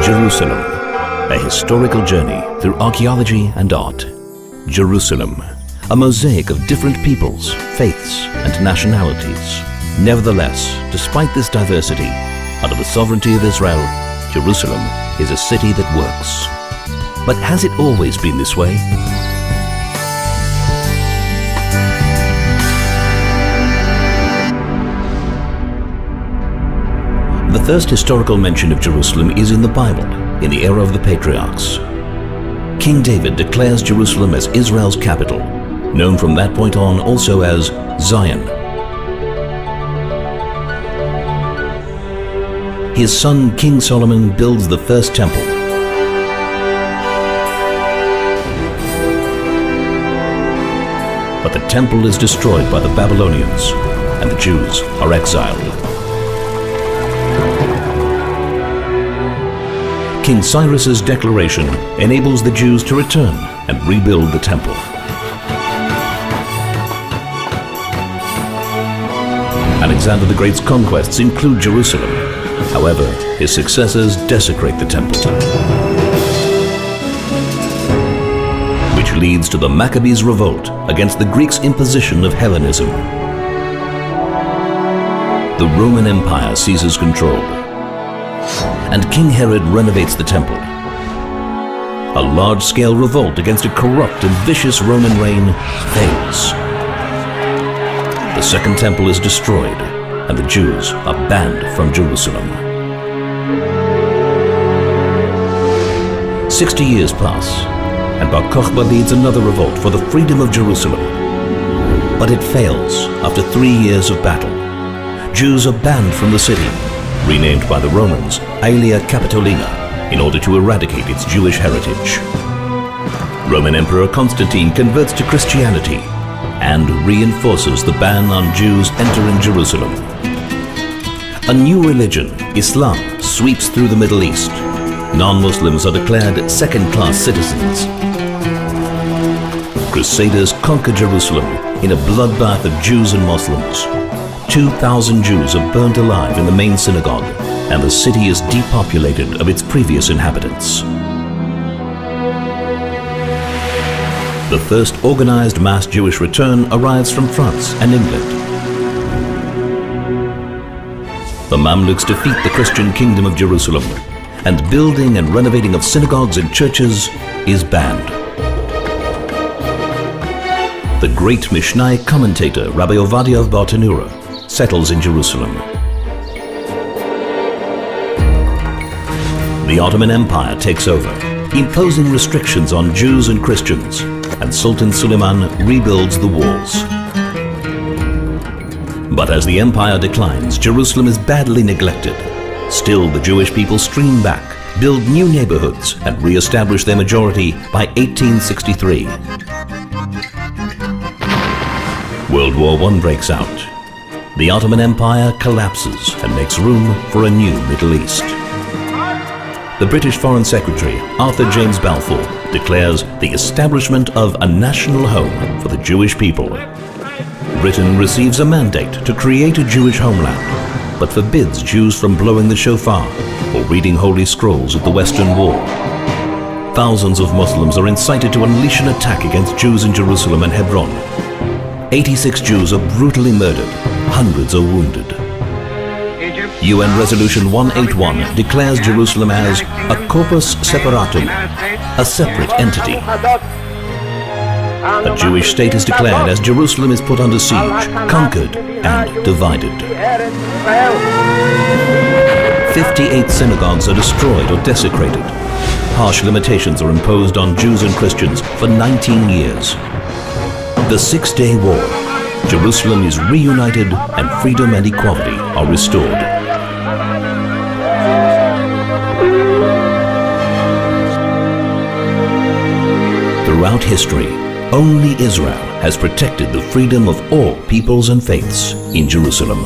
Jerusalem, a historical journey through archaeology and art. Jerusalem, a mosaic of different peoples, faiths and nationalities. Nevertheless, despite this diversity, under the sovereignty of Israel, Jerusalem is a city that works. But has it always been this way? The first historical mention of Jerusalem is in the Bible, in the era of the patriarchs. King David declares Jerusalem as Israel's capital, known from that point on also as Zion. His son King Solomon builds the first temple. But the temple is destroyed by the Babylonians, and the Jews are exiled. King Cyrus's declaration enables the Jews to return and rebuild the temple. Alexander the Great's conquests include Jerusalem. However, his successors desecrate the temple, which leads to the Maccabees' revolt against the Greeks' imposition of Hellenism. The Roman Empire seizes control, and King Herod renovates the temple. A large-scale revolt against a corrupt and vicious Roman reign fails. The Second Temple is destroyed, and the Jews are banned from Jerusalem. 60 years pass, and Bar Kokhba leads another revolt for the freedom of Jerusalem. But it fails after 3 years of battle. Jews are banned from the city, renamed by the Romans Aelia Capitolina, in order to eradicate its Jewish heritage. Roman Emperor Constantine converts to Christianity and reinforces the ban on Jews entering Jerusalem. A new religion, Islam, sweeps through the Middle East. Non-Muslims are declared second-class citizens. Crusaders conquer Jerusalem in a bloodbath of Jews and Muslims. 2,000 Jews are burnt alive in the main synagogue, and the city is depopulated of its previous inhabitants. The first organized mass Jewish return arrives from France and England. The Mamluks defeat the Christian kingdom of Jerusalem, and building and renovating of synagogues and churches is banned. The great Mishnai commentator Rabbi Ovadia of Bartanura settles in Jerusalem. The Ottoman Empire takes over, imposing restrictions on Jews and Christians, and Sultan Suleiman rebuilds the walls. But as the empire declines, Jerusalem is badly neglected. Still, the Jewish people stream back, build new neighborhoods, and re-establish their majority by 1863. World War I breaks out. The Ottoman Empire collapses and makes room for a new Middle East. The British Foreign Secretary, Arthur James Balfour, declares the establishment of a national home for the Jewish people. Britain receives a mandate to create a Jewish homeland, but forbids Jews from blowing the shofar or reading holy scrolls at the Western Wall. Thousands of Muslims are incited to unleash an attack against Jews in Jerusalem and Hebron. 86 Jews are brutally murdered, hundreds are wounded. UN Resolution 181 declares Jerusalem as a corpus separatum, a separate entity. A Jewish state is declared as Jerusalem is put under siege, conquered and divided. 58 synagogues are destroyed or desecrated. Harsh limitations are imposed on Jews and Christians for 19 years. The Six-Day War. Jerusalem is reunited and freedom and equality are restored. Throughout history, only Israel has protected the freedom of all peoples and faiths in Jerusalem.